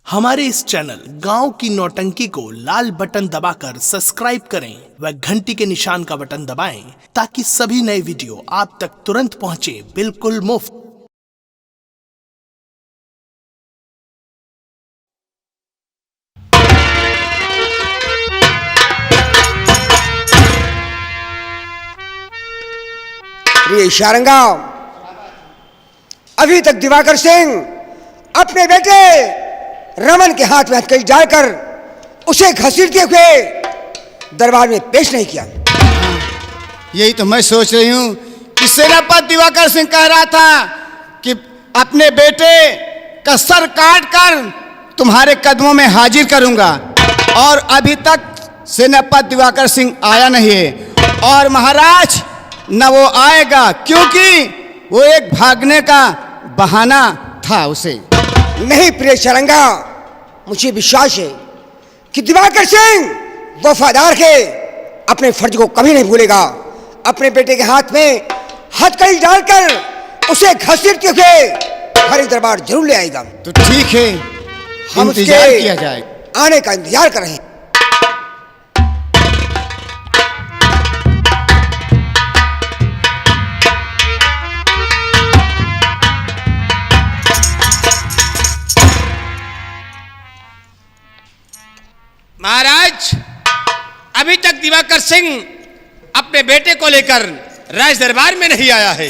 हमारे इस चैनल गांव की नौटंकी को लाल बटन दबाकर सब्सक्राइब करें व घंटी के निशान का बटन दबाएं ताकि सभी नए वीडियो आप तक तुरंत पहुंचे बिल्कुल मुफ्त। प्रिय शारंगा, अभी तक दिवाकर सिंह अपने बेटे रमन के हाथ में हथकड़ी डालकर उसे घसीटते हुए दरबार में पेश नहीं किया। यही तो मैं सोच रही हूँ कि सेनापति दिवाकर सिंह कह रहा था कि अपने बेटे का सर काट कर तुम्हारे कदमों में हाजिर करूंगा, और अभी तक सेनापति दिवाकर सिंह आया नहीं है। और महाराज न वो आएगा, क्योंकि वो एक भागने का बहाना था उसे। नहीं प्रिय शारंगा, मुझे विश्वास है कि दिवाकर सिंह वफादार है, अपने फर्ज को कभी नहीं भूलेगा। अपने बेटे के हाथ में हथकड़ी डालकर उसे घसीटते हुए हरि दरबार जरूर ले आएगा। तो ठीक है, हम इंतजार किया जाए। आने का इंतजार कर रहे हैं। महाराज, अभी तक दिवाकर सिंह अपने बेटे को लेकर राज दरबार में नहीं आया है।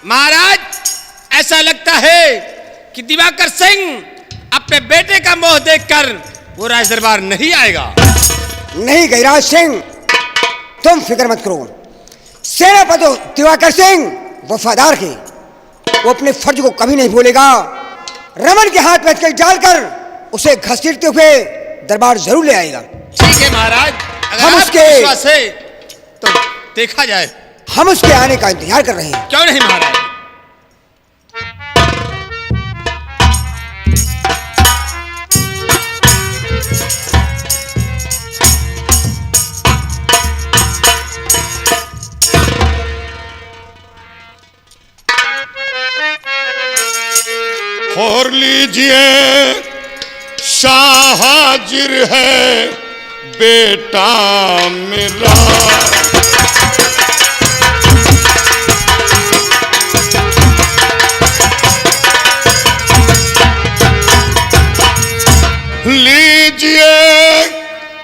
महाराज, ऐसा लगता है कि दिवाकर सिंह अपने बेटे का मोह देखकर वो राज दरबार नहीं आएगा। नहीं गिरिराज सिंह, तुम फिक्र मत करो। सेनापति दिवाकर सिंह वफादार है, वो अपने फर्ज को कभी नहीं भूलेगा। रमन के हाथ में हथकड़ी डालकर उसे घसीटते हुए दरबार जरूर ले आएगा। ठीक है महाराज, अगर हम आपको उसके विश्वास है तो देखा जाए। हम उसके आने का इंतजार कर रहे हैं। क्यों नहीं महाराज। और लीजिए, शाह हाजिर है बेटा मेरा। लीजिए,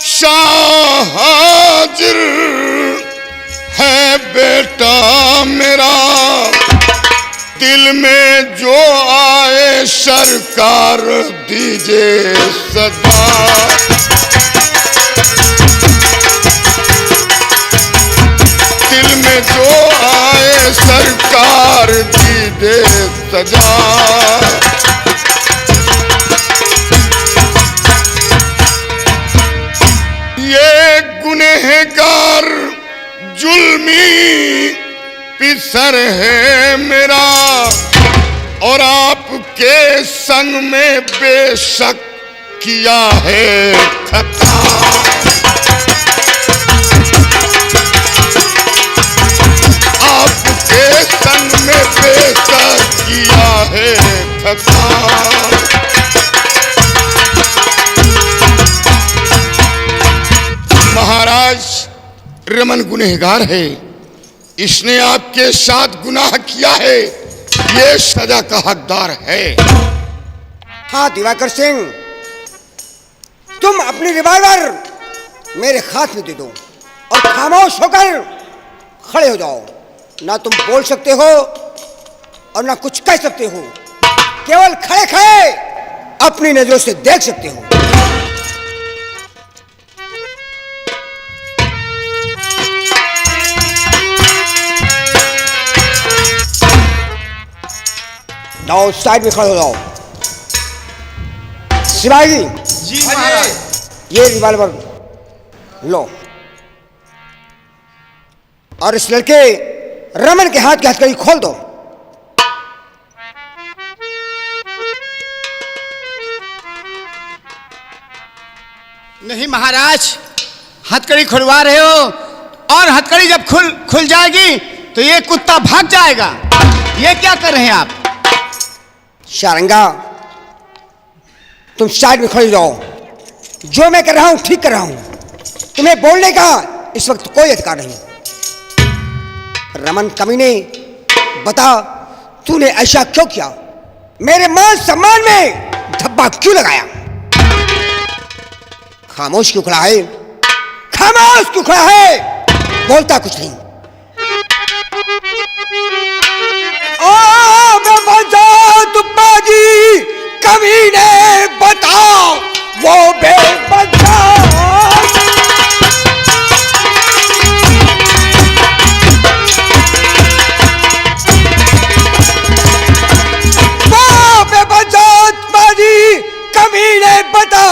शाह हाजिर है बेटा मेरा। दिल में जो आए सरकार दीजिए सदा। दिल में जो आए सरकार दीजिए सजा। ये गुनहगार जुल्मी पिसर है मेरा, और आपके संग में बेशक किया है खता। आपके संग में बेशक किया है खता। महाराज, रमन गुनहगार है, इसने आपके साथ गुनाह किया है, ये सजा का हकदार है। हाँ दिवाकर सिंह, तुम अपनी रिवॉल्वर मेरे हाथ में दे दो और खामोश होकर खड़े हो जाओ। ना तुम बोल सकते हो और ना कुछ कह सकते हो, केवल खड़े खड़े अपनी नजरों से देख सकते हो। जाओ, साइड में खड़े हो जाओ। शिवाजी जी महाराज। ये रिवॉल्वर लो और इस लड़के रमन के हाथ की हथकड़ी खोल दो। नहीं महाराज, हथकड़ी खुलवा रहे हो, और हथकड़ी जब खुल जाएगी तो ये कुत्ता भाग जाएगा। ये क्या कर रहे हैं आप? शारंगा, तुम साइड में खड़े जाओ। जो मैं कर रहा हूं ठीक कर रहा हूं। तुम्हें बोलने का इस वक्त कोई अधिकार नहीं। रमन कमीने, बता तूने ऐसा क्यों किया? मेरे मान सम्मान में धब्बा क्यों लगाया? खामोश क्यों खड़ा है? खामोश क्यों खड़ा है? बोलता कुछ नहीं। ओ बाजी कमीने, बता वो बेबजा। कमीने बता,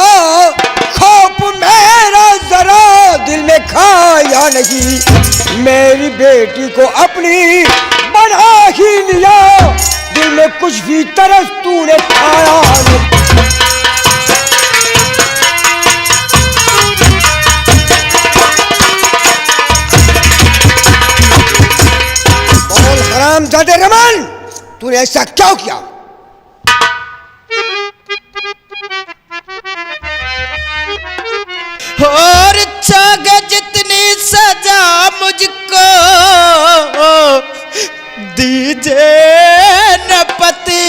खौफ मेरा जरा दिल में खाया नहीं। मेरी बेटी को अपनी बना ही लिया, दिल में कुछ भी तरस तूने खाया नहीं। बोल हरामजादे रमन, तूने ऐसा क्यों किया? और चाहे जितनी सजा मुझको दीजिए न पति,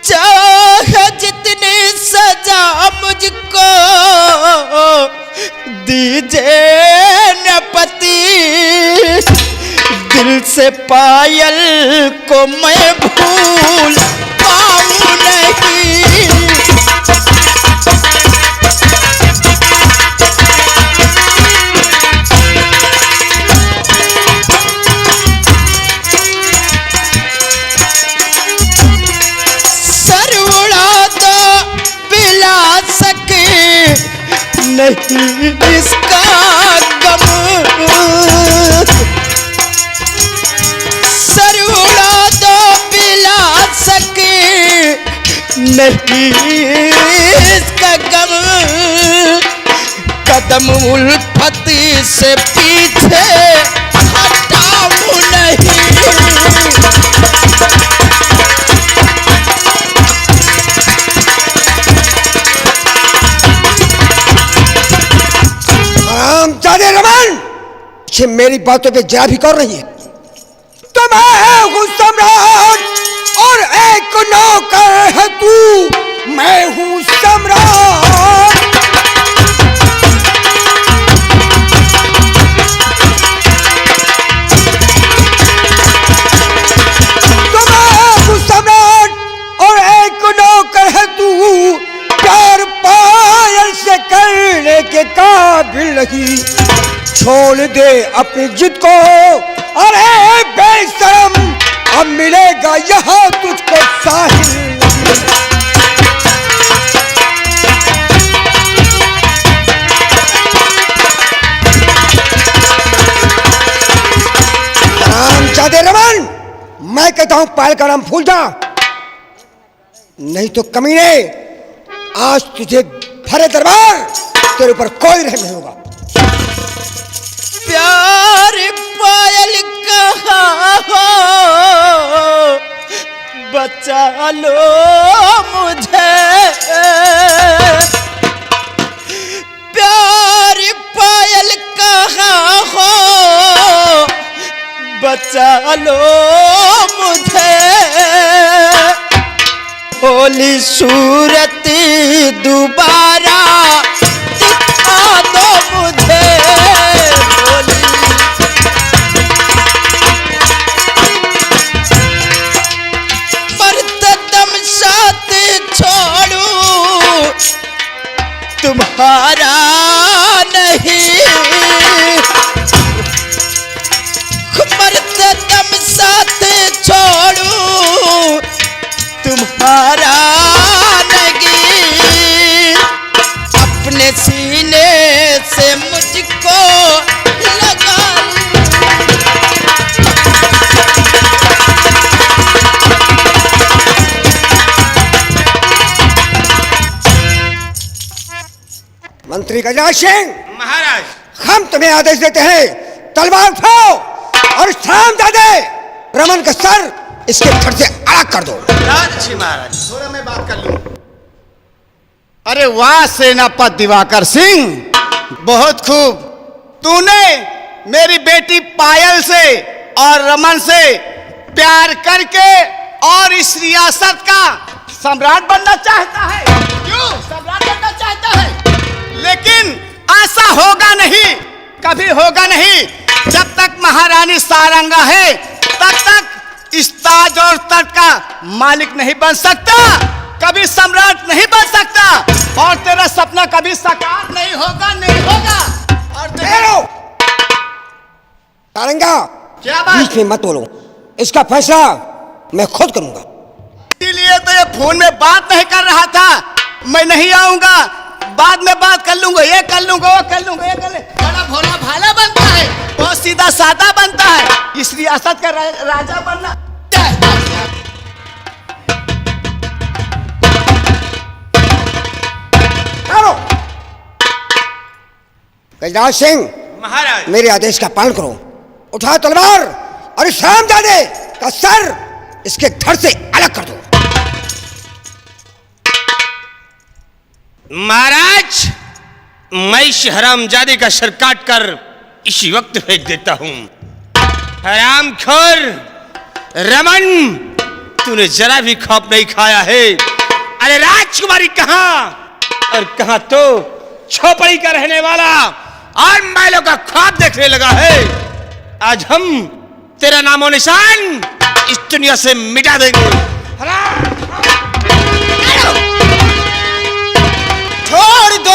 चाहे जितनी सजा मुझको दीजिए न पति, दिल से पायल को मैं भूल पाऊं नहीं। नहीं इसका गम, सर उड़ा दो पिला सके नहीं इसका गम। कदम उल्फत से पीछे हटाऊं नहीं। रमन, ये मेरी बातों पे जरा भी कर रही है। तो मैं हूँ सम्राट और एक नौकर है तू। मैं हूँ सम्राट। तो मैं हूँ सम्राट और एक नौकर है तू। प्यार पायल से करने के काबिल नहीं। छोड़ दे अपनी जिद को, अरे बेशरम, अब मिलेगा यहाँ तुझको साहिल। रामजादे रमन, मैं कहता हूँ पायल का नाम भूल जा, नहीं तो कमीने आज तुझे भरे दरबार तेरे ऊपर कोई रहम नहीं होगा। प्यार पायल कहाँ हो, बचा लो मुझे। प्यार पायल कहाँ हो, बचा लो मुझे। होली सूरत दोबारा दिखा दो मुझे। तुम्हारा नहीं, मरते दम साथ छोड़ू तुम्हारा नहीं। अपने सीने से मुझको लगा मंत्री गजराज सिंह, महाराज, हम तुम्हें आदेश देते हैं, तलवार उठाओ और इस हरामजादे रमन का सर इसके धड़ से अलग कर दो। जी महाराज। थोड़ा मैं बात कर लूं। अरे वाह सेनापति दिवाकर सिंह, बहुत खूब। तूने मेरी बेटी पायल से और रमन से प्यार करके और इस रियासत का सम्राट बनना चाहता है। क्यों सम्राट बनना चाहता है? लेकिन ऐसा होगा नहीं, कभी होगा नहीं। जब तक महारानी सारंगा है तब तक इस ताज और तट का मालिक नहीं बन सकता, कभी सम्राट नहीं बन सकता, और तेरा सपना कभी साकार नहीं होगा, नहीं होगा। और सारंगा, क्या बात? बीच में मत बोलो, इसका फैसला मैं खुद करूंगा। इसीलिए तो ये फोन में बात नहीं कर रहा था। मैं नहीं आऊंगा, बाद में बात कर लूंगा, ये कर लूंगा, वो कर लूंगा, ये कर ले। बड़ा भोला भाला बनता है, बहुत सीधा साधा बनता है। इस रियासत का राजा बनना। गजराज सिंह, महाराज। मेरे आदेश का पालन करो। उठाओ तलवार और इस हरामजादे का सर इसके धड़ से अलग कर दो। महाराज, मैं इस हरामजादे का सर काट कर इसी वक्त फेंक देता हूं। हरामखोर रमन, तूने जरा भी खौफ नहीं खाया है। अरे राजकुमारी कहां और कहां तो छोपड़ी का रहने वाला और महलों का ख्वाब देखने लगा है। आज हम तेरा नामो निशान इस दुनिया से मिटा देंगे।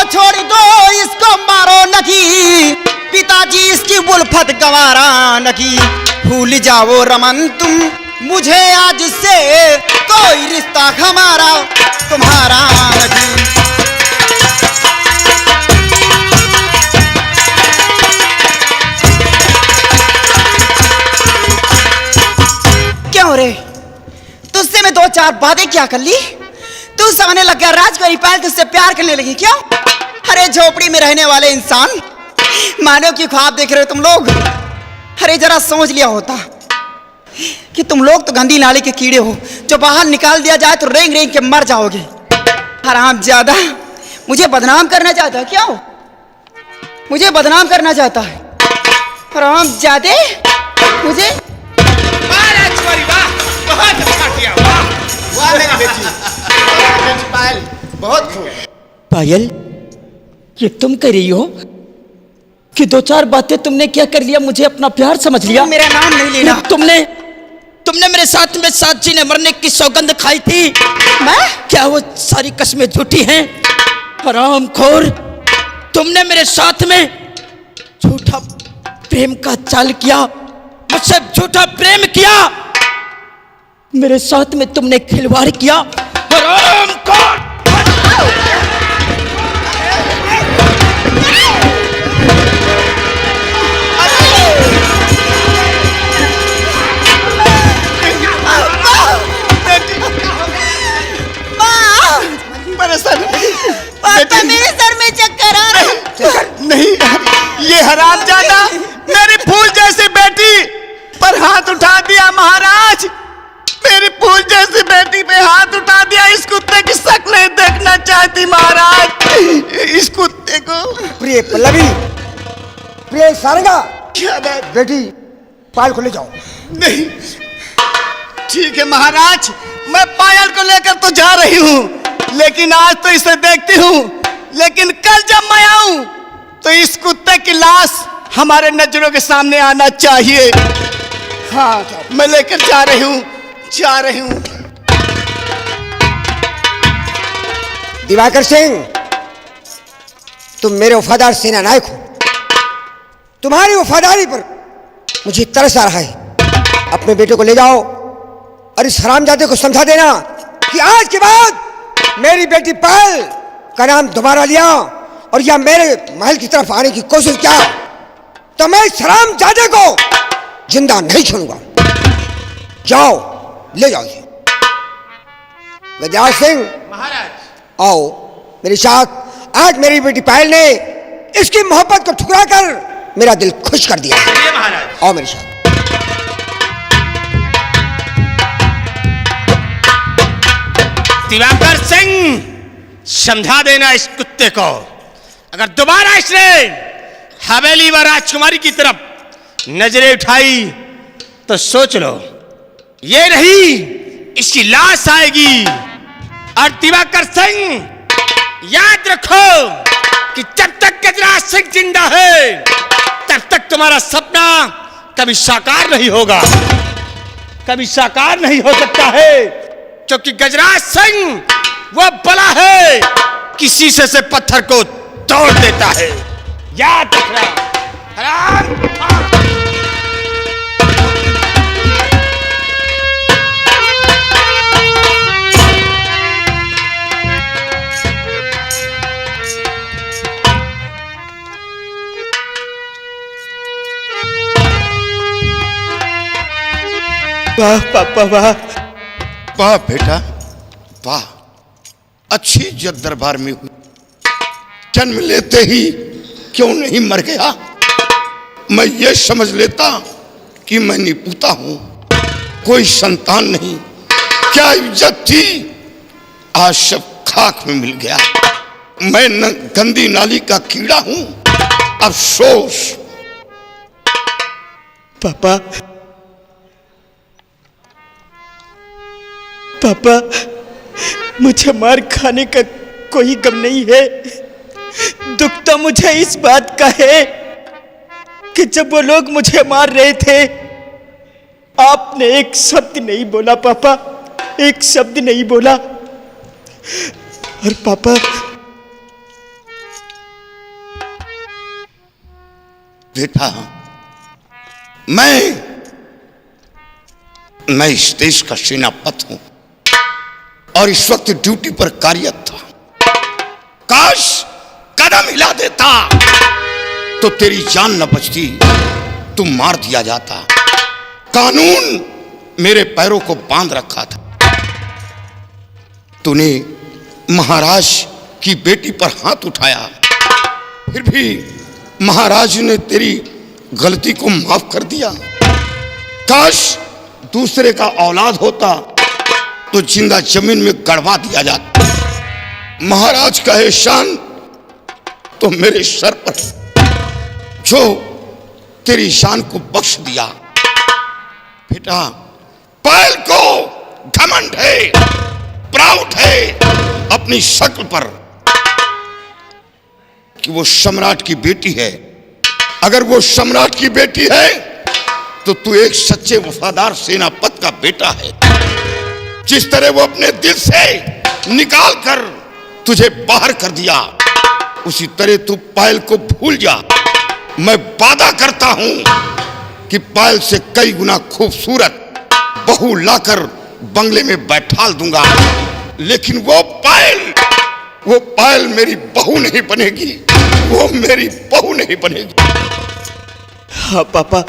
छोड़ दो इसको, मारो नहीं। पिताजी इसकी उल्फत गंवारा नहीं। भूल जाओ रमन तुम मुझे, आज से कोई रिश्ता हमारा तुम्हारा नहीं। क्यों रे, तुझसे मैं दो चार बातें क्या कर ली, तू समझने लग गया राजकुमारी पायल तुझसे प्यार करने लगी क्यों? अरे झोपड़ी में रहने वाले इंसान, मानव की ख्वाब देख रहे हो तुम लोग। अरे जरा सोच लिया होता कि तुम लोग तो गंदी नाली के कीड़े हो, जो बाहर निकाल दिया जाए तो रेंग रेंग के मर जाओगे। हराम ज्यादा मुझे बदनाम करना चाहता है क्यों? मुझे बदनाम करना चाहता है हराम ज्यादा मुझे। बहुत अच्छा किया, वाह वाह मेरी बेटी पायल, बहुत खूब। पायल, ये तुम कर रही हो कि दो चार बातें तुमने क्या कर लिया, मुझे अपना प्यार समझ लिया। मेरा नाम नहीं लेना। तुमने मेरे साथ में साथ जी ने मरने की सौगंध खाई थी। मैं क्या वो सारी कस्में झूठी हैं? हरामखोर, तुमने मेरे साथ में झूठा प्रेम का चाल किया, मुझसे झूठा प्रेम किया, मेरे साथ में तुमने खिलवाड़ किया। हरामखोर, मेरे सर में चक्कर आ रहा नहीं। ये हरामजादा मेरी फूल जैसी बेटी पर हाथ उठा दिया। महाराज, मेरी फूल जैसी बेटी पे हाथ उठा दिया। इस कुत्ते की शक्ल नहीं देखना चाहती महाराज, इस कुत्ते को। प्रिय पल्लवी, प्रिय सारंगा, क्या बात? बेटी पायल को ले जाओ। नहीं, ठीक है महाराज, मैं पायल को लेकर तो जा रही हूँ, लेकिन आज तो इसे देखती हूँ, लेकिन कल जब मैं आऊं तो इस कुत्ते की लाश हमारे नजरों के सामने आना चाहिए। हाँ, मैं लेकर जा रही हूँ, जा रही हूँ। दिवाकर सिंह, तुम मेरे वफादार सेना नायक हो। तुम्हारी वफादारी पर मुझे तरस आ रहा है। अपने बेटे को ले जाओ और इस हरामजादे को समझा देना कि आज के बाद मेरी बेटी पायल का नाम दोबारा लिया और या मेरे महल की तरफ आने की कोशिश किया तो मैं इस हरामजादे को जिंदा नहीं छोड़ूंगा। जाओ, ले जाओ इसे। गजराज सिंह, महाराज। आओ मेरे साथ। आज मेरी बेटी पायल ने इसकी मोहब्बत को ठुकरा कर मेरा दिल खुश कर दिया है। महाराज, आओ मेरे साथ। दिवाकर सिंह, समझा देना इस कुत्ते को, अगर दोबारा इसने हवेली व राजकुमारी की तरफ नजरें उठाई तो सोच लो, ये नहीं इसकी लाश आएगी। और दिवाकर सिंह, याद रखो कि जब तक गजराज सिंह जिंदा है तब तक तुम्हारा सपना कभी साकार नहीं होगा, कभी साकार नहीं हो सकता है, क्योंकि गजराज सिंह वो बला है कि शीशे से पत्थर को तोड़ देता है। याद रखना। वाह पापा वाह। वाह बेटा वाह, अच्छी इज्जत दरबार में हुई। जन्म लेते ही क्यों नहीं मर गया? मैं ये समझ लेता कि मैं निपुता हूं, कोई संतान नहीं। क्या इज्जत थी, आज सब खाक में मिल गया। मैं गंदी नाली का कीड़ा हूं, अफसोस। पापा पापा, मुझे मार खाने का कोई गम नहीं है। दुख तो मुझे इस बात का है कि जब वो लोग मुझे मार रहे थे आपने एक शब्द नहीं बोला पापा, एक शब्द नहीं बोला। और पापा, बेटा मैं इस देश का सेनापति हूं और इस वक्त ड्यूटी पर कार्यरत था। काश कदम हिला देता तो तेरी जान न बचती, तू मार दिया जाता। कानून मेरे पैरों को बांध रखा था। तूने महाराज की बेटी पर हाथ उठाया, फिर भी महाराज ने तेरी गलती को माफ कर दिया। काश दूसरे का औलाद होता तो जिंदा जमीन में गड़वा दिया जाता। महाराज का एहसान तो मेरे सर पर, जो तेरी शान को बख्श दिया। बेटा, पायल को घमंड है, प्राउड है अपनी शक्ल पर कि वो सम्राट की बेटी है। अगर वो सम्राट की बेटी है तो तू एक सच्चे वफादार सेनापति का बेटा है। जिस तरह वो अपने दिल से निकाल कर तुझे बाहर कर दिया, उसी तरह तू पायल को भूल जा। मैं वादा करता हूं कि पायल से कई गुना खूबसूरत बहू लाकर बंगले में बैठाल दूंगा, लेकिन वो पायल मेरी बहू नहीं बनेगी, वो मेरी बहू नहीं बनेगी। हाँ पापा,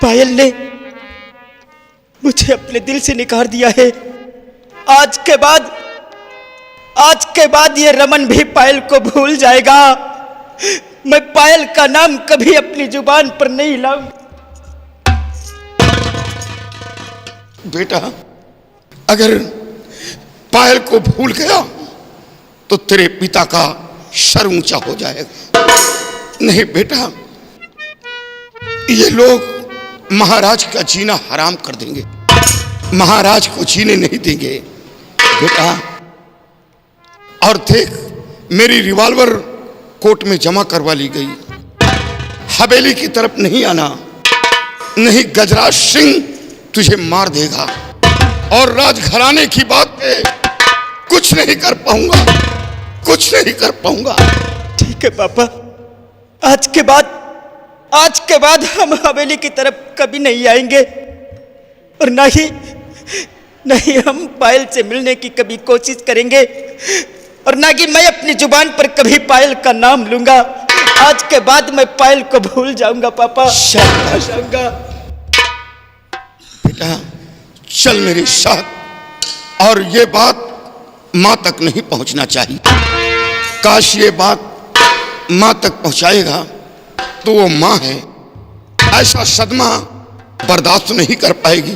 पायल ने मुझे अपने दिल से निकाल दिया है। आज के बाद ये रमन भी पायल को भूल जाएगा। मैं पायल का नाम कभी अपनी जुबान पर नहीं लाऊंगा। बेटा, अगर पायल को भूल गया तो तेरे पिता का सर ऊंचा हो जाएगा। नहीं बेटा, ये लोग महाराज का जीना हराम कर देंगे, महाराज को जीने नहीं देंगे। बेटा, और देख, मेरी रिवॉल्वर कोर्ट में जमा करवा ली गई। हवेली की तरफ नहीं आना, नहीं गजराज सिंह तुझे मार देगा। और राजघराने की बात पे कुछ नहीं कर पाऊंगा, कुछ नहीं कर पाऊंगा। ठीक है पापा, आज के बाद हम हवेली की तरफ कभी नहीं आएंगे, और नहीं हम पायल से मिलने की कभी कोशिश करेंगे, और ना कि मैं अपनी जुबान पर कभी पायल का नाम लूंगा। आज के बाद मैं पायल को भूल जाऊंगा पापा, जाऊंगा। बेटा, चल मेरे साथ। और ये बात मां तक नहीं पहुंचना चाहिए। काश ये बात मां तक पहुंचाएगा तो वो मां है, ऐसा सदमा बर्दाश्त नहीं कर पाएगी।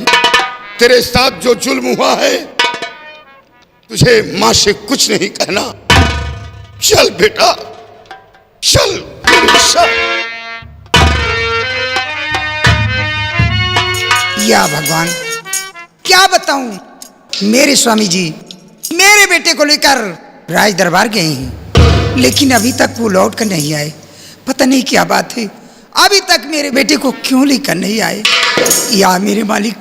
तेरे साथ जो जुल्म हुआ है तुझे मां से कुछ नहीं कहना। चल बेटा, चल चल। या भगवान, क्या बताऊं, मेरे स्वामी जी मेरे बेटे को लेकर राज दरबार गए हैं, लेकिन अभी तक वो लौट कर नहीं आए। पता नहीं क्या बात है, अभी तक मेरे बेटे को क्यों लेकर नहीं आए। या मेरे मालिक,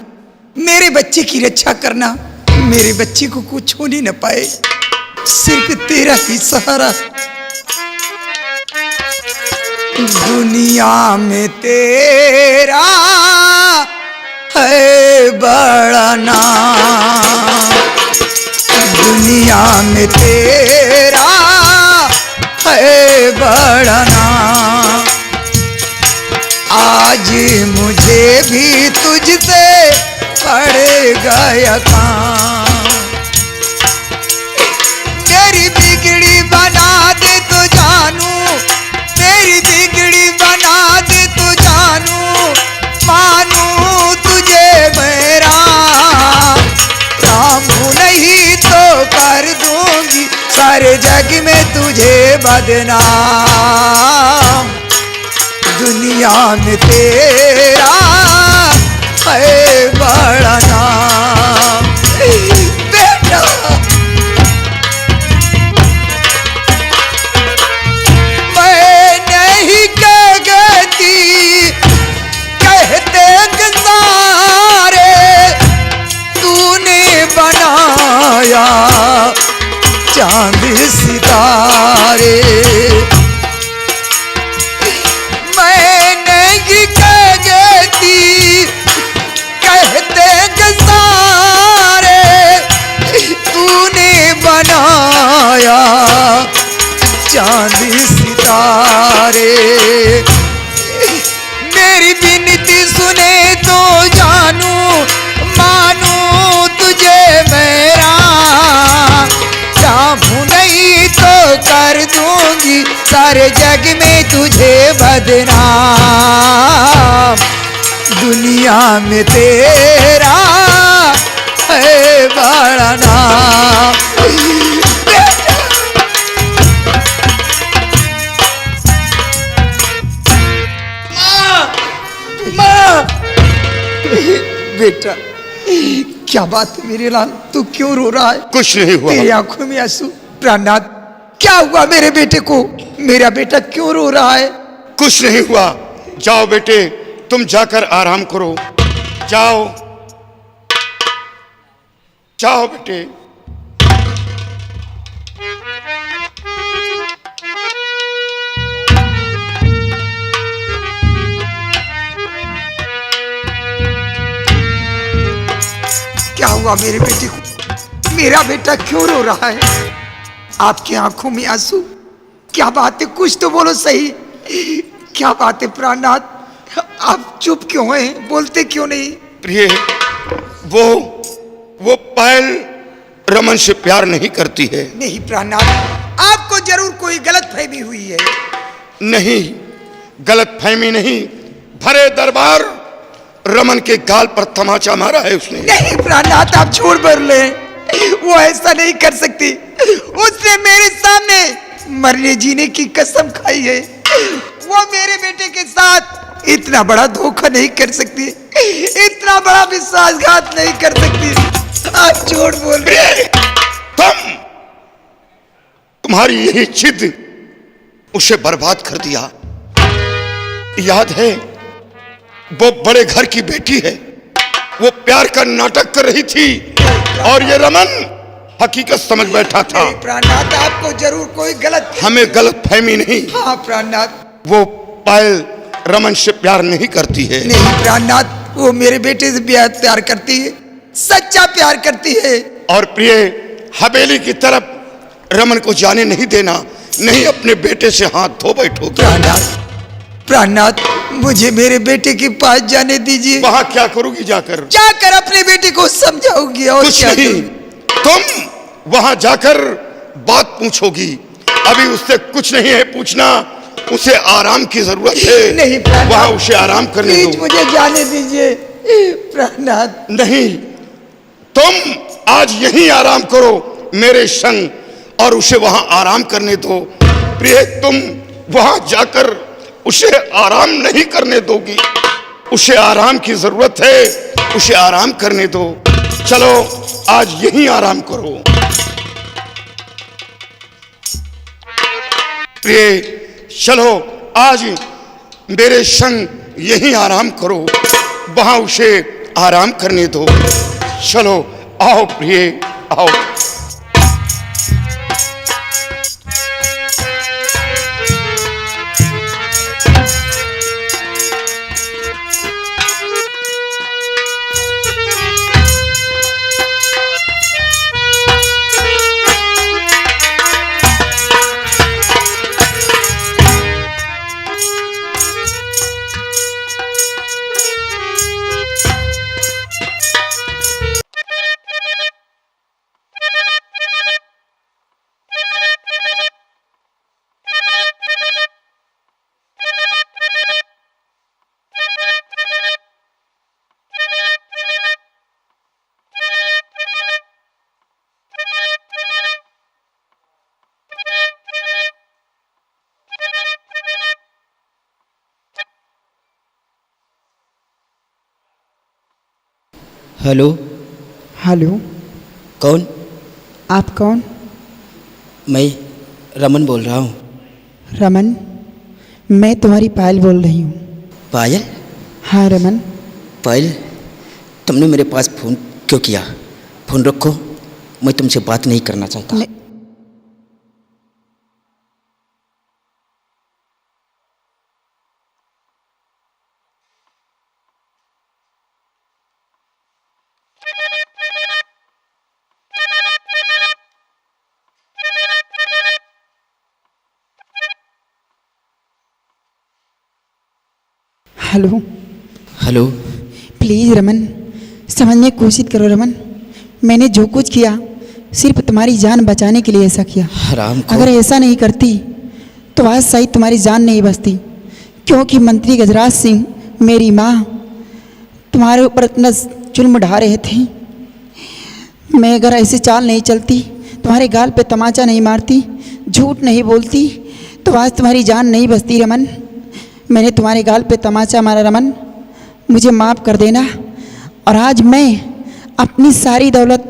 मेरे बच्चे की रक्षा करना, मेरे बच्चे को कुछ होने न पाए, सिर्फ तेरा ही सहारा। दुनिया में तेरा है बड़ा नाम, दुनिया में तेरा है बड़ा नाम। आज मुझे भी तुझसे पड़ गया काम। मेरी बिगड़ी बना दे तो जानू, मेरी बिगड़ी बना दे तो जानू, मानू तुझे मेरा राम नहीं तो कर दूंगी सारे जग में तुझे बदनाम। दुनिया में तेरा है बड़ा नाम। बेटा मैं नहीं कहती, कहते सारे तूने बनाया चांद सितारे। मैं नहीं कहती, कहते सारे तूने बनाया चांद सितारे। मेरी विनती सुने तो जानू, मानू तुझे मेरा चाहूं नहीं तो कर दूंगी सारे जग में तुझे बदनाम। दुनिया में तेरा है बड़ा नाम। बेटा क्या बात है मेरे लाल, तू क्यों रो रहा है? कुछ नहीं हुआ। तेरी आंखों में आंसू। प्राणनाथ, क्या हुआ मेरे बेटे को? मेरा बेटा क्यों रो रहा है? कुछ नहीं हुआ। जाओ बेटे, तुम जाकर आराम करो। जाओ जाओ बेटे। क्या हुआ मेरे बेटे को? मेरा बेटा क्यों रो रहा है? आपकी आंखों में आंसू, क्या बात है? कुछ तो बोलो सही। क्या बात है प्राणनाथ, आप चुप क्यों हैं? बोलते क्यों नहीं? प्रिय, वो पायल रमन से प्यार नहीं करती है। नहीं प्राणनाथ, आपको जरूर कोई गलतफहमी हुई है। नहीं, गलतफहमी नहीं, भरे दरबार रमन के गाल पर तमाचा मारा है उसने। नहीं प्राणनाथ, आप झूठ बोल रहे हैं, वो ऐसा नहीं कर सकती। उसने मेरे सामने मरने जीने की कसम खाई है। वो मेरे बेटे के साथ इतना बड़ा धोखा नहीं कर सकती, इतना बड़ा विश्वासघात नहीं कर सकती। आप झूठ बोल रहे हैं। तुम्हारी यही जिद उसे बर्बाद कर दिया। याद है, वो बड़े घर की बेटी है, वो प्यार का नाटक कर रही थी और ये रमन हकीकत समझ बैठा था। प्राणनाथ, आपको जरूर कोई गलत, हमें गलत फहमी नहीं। हाँ प्राणनाथ, वो पायल रमन से प्यार नहीं करती है। नहीं प्राणनाथ, वो मेरे बेटे से प्यार करती है, सच्चा प्यार करती है। और प्रिय, हवेली की तरफ रमन को जाने नहीं देना, नहीं अपने बेटे से हाथ धो बैठो। प्राणनाथ, मुझे मेरे बेटे के पास जाने दीजिए। वहां क्या करोगी जाकर? जाकर अपने बेटे को समझाऊंगी। और कुछ क्या नहीं, तुम वहां जाकर बात पूछोगी। अभी उससे कुछ नहीं है पूछना, उसे आराम की जरूरत है। नहीं प्राणनाथ, वहां उसे आराम करने दो। प्लीज मुझे जाने दीजिए प्राणनाथ। नहीं, तुम आज यहीं आराम करो, मेरे संग और उसे वहां आराम करने दो। प्रिय, तुम वहां जाकर उसे आराम नहीं करने दोगी। उसे आराम की जरूरत है, उसे आराम करने दो। चलो आज यहीं आराम करो। प्रिय, चलो आज मेरे संग यहीं आराम करो, वहां उसे आराम करने दो। चलो आओ प्रिय, आओ। हेलो। हेलो, कौन? आप कौन? मैं रमन बोल रहा हूँ। रमन, मैं तुम्हारी पायल बोल रही हूँ। पायल? हाँ रमन। पायल, तुमने मेरे पास फ़ोन क्यों किया? फ़ोन रखो, मैं तुमसे बात नहीं करना चाहता। हेलो। हेलो। प्लीज़ रमन, समझने की कोशिश करो रमन। मैंने जो कुछ किया सिर्फ तुम्हारी जान बचाने के लिए ऐसा किया। हराम खोर। अगर ऐसा नहीं करती तो आज शायद तुम्हारी जान नहीं बचती, क्योंकि मंत्री गजराज सिंह, मेरी माँ, तुम्हारे ऊपर इतना जुल्म ढा रहे थे। मैं अगर ऐसे चाल नहीं चलती, तुम्हारे गाल पे तमाचा नहीं मारती, झूठ नहीं बोलती, तो आज तुम्हारी जान नहीं बचती रमन। मैंने तुम्हारे गाल पे तमाचा मारा रमन, मुझे माफ़ कर देना। और आज मैं अपनी सारी दौलत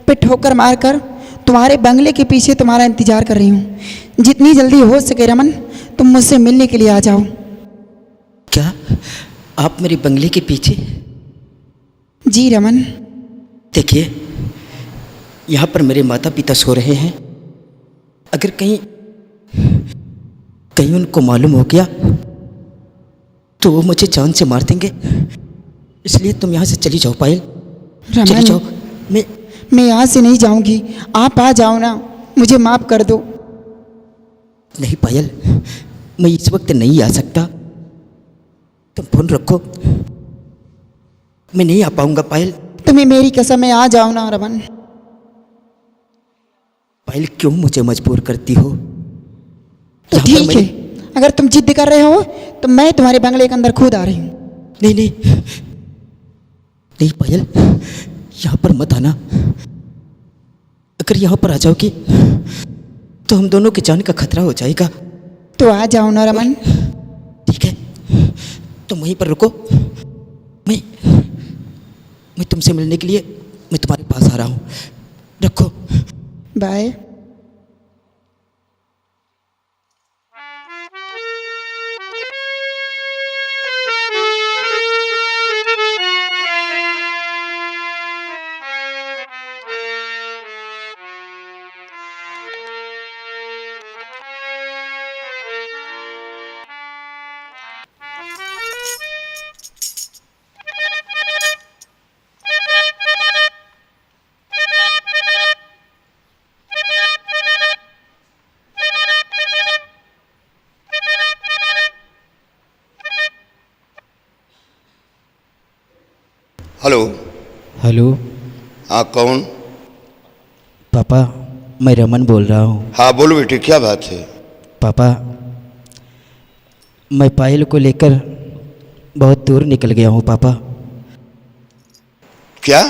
पे ठोकर मारकर तुम्हारे बंगले के पीछे तुम्हारा इंतज़ार कर रही हूँ। जितनी जल्दी हो सके रमन, तुम मुझसे मिलने के लिए आ जाओ। क्या आप मेरे बंगले के पीछे? जी रमन। देखिए, यहाँ पर मेरे माता पिता सो रहे हैं। अगर कहीं उनको मालूम हो गया तो वो मुझे जान से मार देंगे। इसलिए तुम यहाँ से चली जाओ पायल, चली जाओ। मैं यहाँ से नहीं जाऊँगी, आप आ जाओ ना, मुझे माफ़ कर दो। नहीं पायल, मैं इस वक्त नहीं आ सकता। तुम फोन रखो, मैं नहीं आ पाऊंगा पायल। तुम्हें मेरी कसम है, आ जाओ ना रमन। पायल, क्यों मुझे मजबूर करती हो? तो ठीक है, अगर तुम जिद कर रहे हो तो मैं तुम्हारे बंगले के अंदर खुद आ रही हूँ। नहीं नहीं नहीं पायल, यहाँ पर मत आना। अगर यहाँ पर आ जाओगी तो हम दोनों की जान का खतरा हो जाएगा। तो आ जाओ ना रमन। ठीक है, तुम वहीं पर रुको। मैं तुमसे मिलने के लिए मैं तुम्हारे पास आ रहा हूँ। रखो। बाय। हेलो। हेलो। हाँ, कौन? पापा, मैं रमन बोल रहा हूँ। हाँ बोलो बेटी, क्या बात है? पापा, मैं पायल को लेकर बहुत दूर निकल गया हूँ पापा। क्या?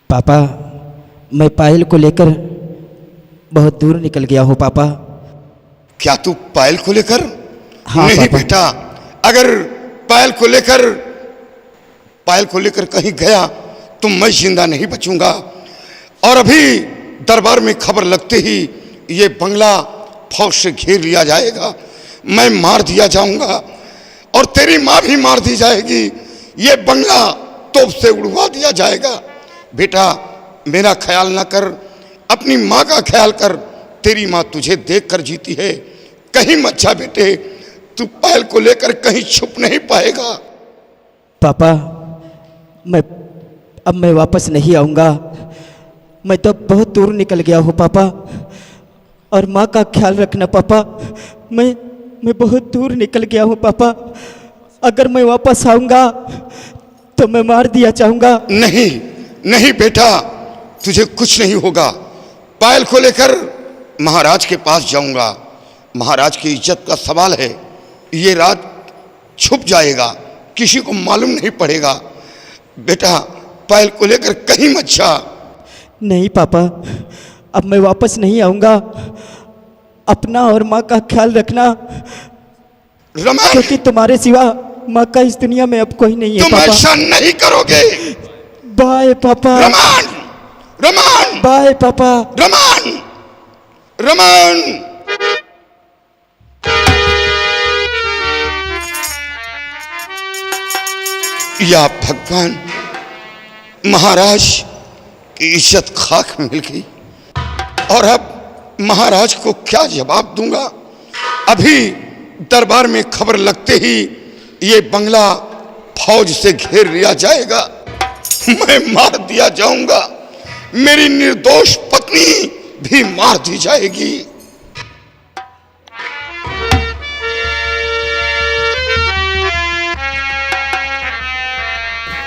पापा, मैं पायल को लेकर बहुत दूर निकल गया हूँ पापा। क्या तू पायल को लेकर? हाँ नहीं पापा। बेटा, अगर पायल को लेकर कहीं गया तो मैं जिंदा नहीं बचूंगा। और अभी दरबार में खबर लगते ही ये बंगला फौज से घेर लिया जाएगा, मैं मार दिया जाऊंगा और तेरी माँ भी मार दी जाएगी। ये बंगला तोप से उड़वा दिया जाएगा। बेटा मेरा ख्याल ना कर, अपनी माँ का ख्याल कर। तेरी माँ तुझे देखकर जीती है। कहीं मत जा बेटे, तू पायल को लेकर कहीं छुप नहीं पाएगा। पापा, अब मैं वापस नहीं आऊँगा। मैं तो बहुत दूर निकल गया हूँ पापा। और माँ का ख्याल रखना पापा। मैं बहुत दूर निकल गया हूँ पापा। अगर मैं वापस आऊँगा तो मैं मार दिया जाऊँगा। नहीं नहीं बेटा, तुझे कुछ नहीं होगा। पायल को लेकर महाराज के पास जाऊंगा। महाराज की इज्जत का सवाल है। ये रात छुप जाएगा, किसी को मालूम नहीं पड़ेगा। बेटा पायल को लेकर कहीं मत जा। नहीं पापा, अब मैं वापस नहीं आऊँगा। अपना और माँ का ख्याल रखना, रमन, क्योंकि तुम्हारे सिवा माँ का इस दुनिया में अब कोई नहीं है तुम पापा। ऐसा नहीं करोगे। बाय पापा। रमन, रमन, बाय पापा। रमन, रमन। या भगवान, महाराज की इज्जत खाक में मिल गई। और अब महाराज को क्या जवाब दूंगा? अभी दरबार में खबर लगते ही ये बंगला फौज से घेर लिया जाएगा, मैं मार दिया जाऊंगा। मेरी निर्दोष पत्नी भी मार दी जाएगी।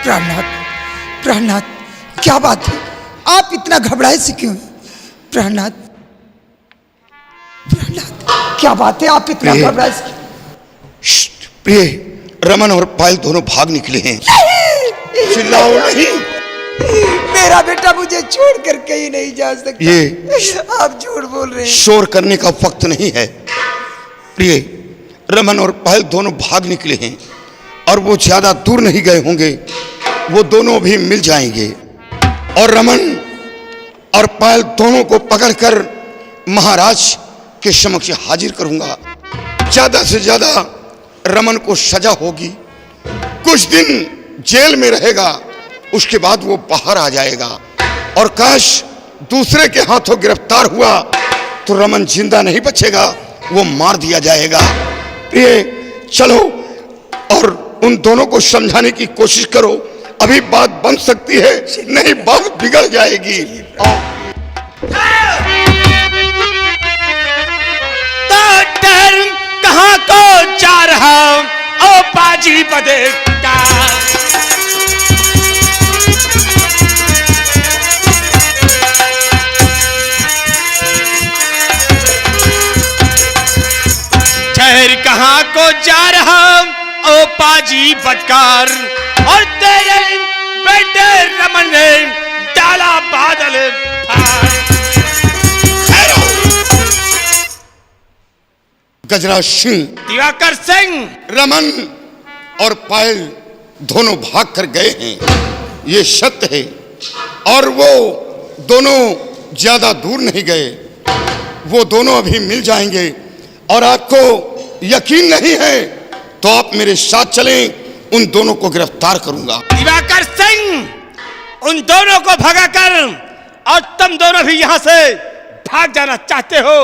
प्राणनाथ, प्राणनाथ, क्या बात है? आप इतना घबराए से क्यों? प्राणनाथ, प्राणनाथ, क्या बात है? आप इतना प्रिय। घबराए से? प्रिय, रमन और पायल दोनों भाग निकले हैं। चिल्लाओ नहीं। मेरा बेटा मुझे छोड़कर कहीं नहीं जा सकता। ये आप झूठ बोल रहे हैं। शोर करने का वक्त नहीं है। प्रिय, रमन और पायल दोनों भाग निकले हैं और वो ज्यादा दूर नहीं गए होंगे। वो दोनों भी मिल जाएंगे और रमन और पायल दोनों को पकड़कर महाराज के समक्ष हाजिर करूंगा। ज्यादा से ज्यादा रमन को सजा होगी। कुछ दिन जेल में रहेगा, उसके बाद वो बाहर आ जाएगा। और काश दूसरे के हाथों गिरफ्तार हुआ तो रमन जिंदा नहीं बचेगा, वो मार दिया जाएगा। प्रिय, चलो और उन दोनों को समझाने की कोशिश करो। अभी बात बन सकती है, नहीं बात बिगड़ जाएगी। तो डर कहाँ को जा रहा ओ बाजी बदे का। शहर कहाँ को जा रहा ओ पाजी बदकार। और तेरे बेटे रमन ने डाला बादल फाड़। गजराज सिंह, दिवाकर सिंह, रमन और पायल दोनों भाग कर गए हैं, ये सत्य है। और वो दोनों ज्यादा दूर नहीं गए, वो दोनों अभी मिल जाएंगे। और आपको यकीन नहीं है तो आप मेरे साथ चलें, उन दोनों को गिरफ्तार करूंगा। दिवाकर सिंह उन दोनों को भगाकर, और तुम दोनों भी यहां से भाग जाना चाहते हो,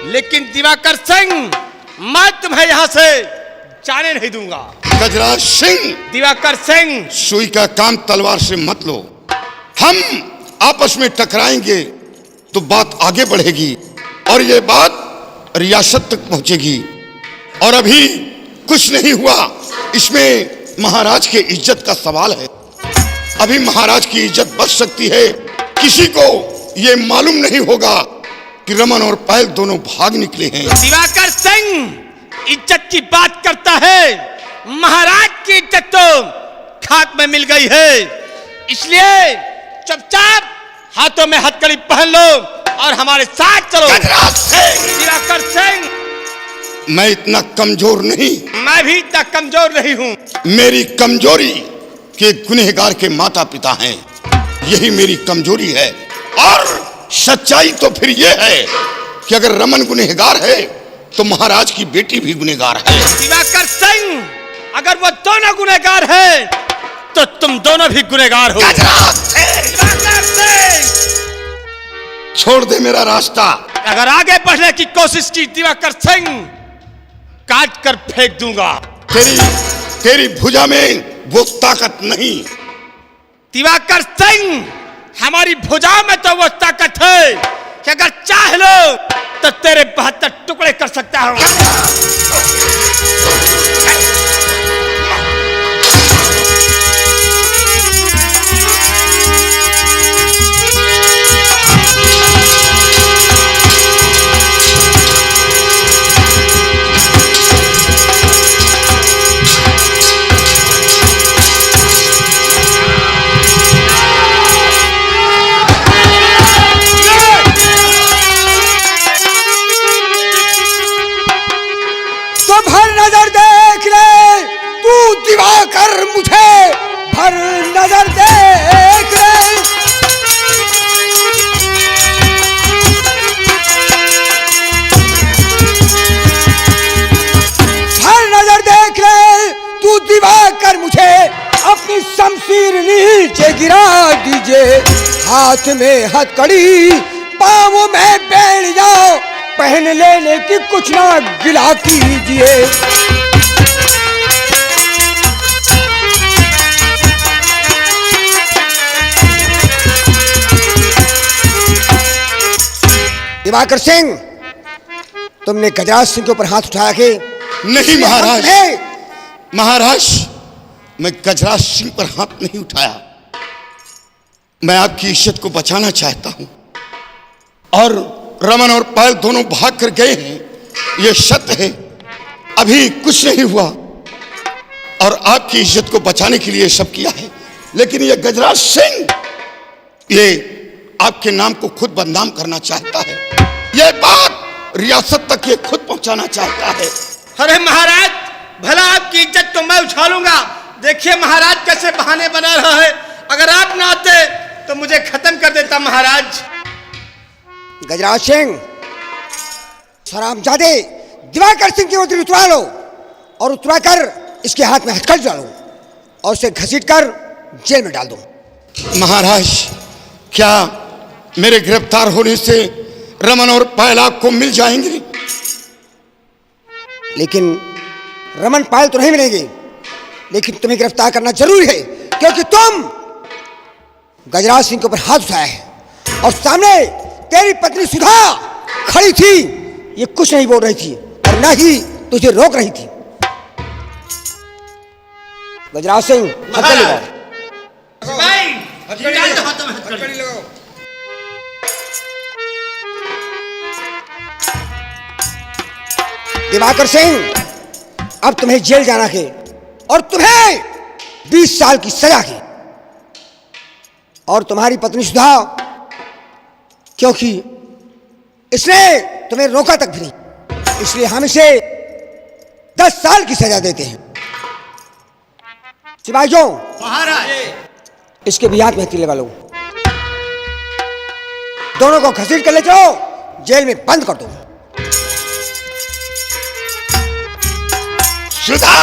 लेकिन दिवाकर सिंह मैं तुम्हें यहां से जाने नहीं दूंगा। गजराज सिंह, दिवाकर सिंह, सुई का काम तलवार से मत लो। हम आपस में टकराएंगे तो बात आगे बढ़ेगी और ये बात रियासत तक पहुंचेगी। और अभी कुछ नहीं हुआ, इसमें महाराज के इज्जत का सवाल है। अभी महाराज की इज्जत बच सकती है। किसी को ये मालूम नहीं होगा कि रमन और पायल दोनों भाग निकले हैं। दिवाकर सिंह इज्जत की बात करता है, महाराज की इज्जत तो खाक में मिल गई है। इसलिए हाथों में हथकड़ी पहन लो और हमारे साथ चलो। गजराज सिंह, दिवाकर सिंह, मैं इतना कमजोर नहीं। मैं भी इतना कमजोर नहीं हूँ। मेरी कमजोरी के गुनहगार के माता पिता हैं, यही मेरी कमजोरी है। और सच्चाई तो फिर यह है कि अगर रमन गुनहगार है तो महाराज की बेटी भी गुनहगार है। दिवाकर सिंह, अगर वो दोनों गुनहगार है तो तुम दोनों भी गुनहगार हो। गजराज सिंह, दिवाकर सिंह, छोड़ दे मेरा रास्ता। अगर आगे बढ़ने की कोशिश की दिवाकर सिंह, काट कर फेंक दूंगा। तेरी भुजा में वो ताकत नहीं। दिवाकर सिंह, हमारी भुजाओं में तो वो ताकत है कि अगर चाह लो तो तेरे 72 टुकड़े कर सकता हूं। नजर देख ले तू दिवाकर, मुझे भर नजर देख ले। भर नजर देख ले तू दिवाकर, मुझे अपनी शमशीर नीचे गिरा दीजिए। हाथ में हथकड़ी, पाँव में बेड़िया, पहन लेने की कुछ ना गिला कीजिए। दिवाकर सिंह, तुमने गजराज सिंह के ऊपर हाथ उठाया कि नहीं महाराज, महाराज मैं गजराज सिंह पर हाथ नहीं उठाया। मैं आपकी इज्जत को बचाना चाहता हूं और रमन और पायल दोनों भाग कर गए हैं, यह सत्य है। अभी कुछ नहीं हुआ और आपकी इज्जत को बचाने के लिए सब किया है। लेकिन यह गजराज सिंह, ये आपके नाम को खुद बदनाम करना चाहता है। यह बात रियासत तक ये खुद पहुंचाना चाहता है। अरे महाराज, भला आपकी इज्जत तो मैं उछालूंगा। देखिए महाराज कैसे बहाने बना रहा है। अगर आप ना आते तो मुझे खत्म कर देता महाराज। गजराज सिंह, सरामजादे दिवाकर सिंह की वर्दी उतरा लो और उतराकर इसके हाथ में हथकड़ी डालो और उसे घसीटकर जेल में डाल दो। महाराज, क्या मेरे गिरफ्तार होने से रमन और पायल आपको मिल जाएंगे? लेकिन रमन पायल तो नहीं मिलेंगे, लेकिन तुम्हें गिरफ्तार करना जरूरी है क्योंकि तुम गजराज सिंह के ऊपर हाथ उठाया है और सामने तेरी पत्नी सुधा खड़ी थी। ये कुछ नहीं बोल रही थी और न ही तुझे रोक रही थी। गजराज सिंह, हथकड़ी लगाओ। दिवाकर सिंह, अब तुम्हें जेल जाना है और तुम्हें 20 साल की सजा है। और तुम्हारी पत्नी सुधा, क्योंकि इसने तुम्हें रोका तक भी नहीं, इसलिए हम इसे 10 साल की सजा देते हैं। सिपाहियों, इसके भी हाथ में हथकड़ी लगा लो। दोनों को घसीट कर ले जाओ, जेल में बंद कर दो। सुधा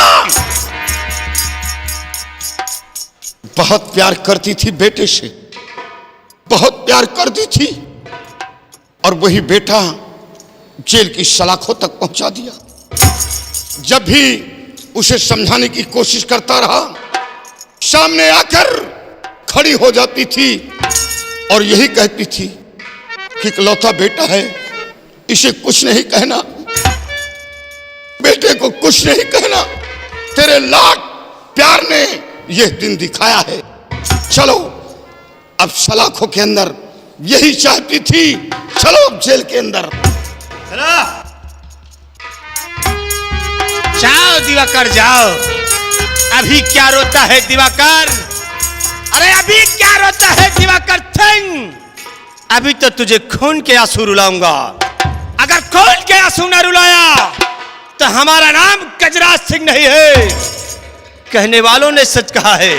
बहुत प्यार करती थी बेटे से, बहुत प्यार करती थी और वही बेटा जेल की सलाखों तक पहुंचा दिया। जब भी उसे समझाने की कोशिश करता रहा, सामने आकर खड़ी हो जाती थी और यही कहती थी कि इकलौता बेटा है, इसे कुछ नहीं कहना, बेटे को कुछ नहीं कहना। तेरे लाख प्यार ने यह दिन दिखाया है। चलो अब सलाखों के अंदर, यही चाहती थी। चलो अब जेल के अंदर। चलो जाओ दिवाकर, जाओ। अभी क्या रोता है दिवाकर? अरे अभी क्या रोता है दिवाकर सिंह? अभी तो तुझे खून के आंसू रुलाऊंगा। अगर खून के आंसू न रुलाया तो हमारा नाम गजराज सिंह नहीं है। कहने वालों ने सच कहा है,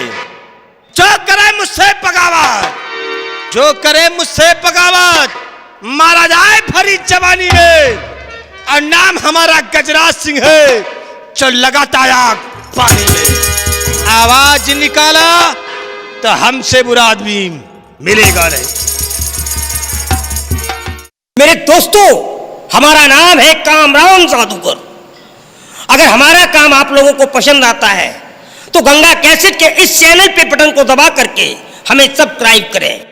जो करे मुझसे बगावत, जो करे मुझसे बगावत मारा जाए भरी जवानी में। और नाम हमारा गजराज सिंह है, जो लगाता आग पानी में। आवाज निकाला तो हमसे बुरा आदमी मिलेगा नहीं। मेरे दोस्तों, हमारा नाम है कामरान जादूगर। अगर हमारा काम आप लोगों को पसंद आता है तो गंगा कैसेट के इस चैनल पे बटन को दबा करके हमें सब्सक्राइब करें।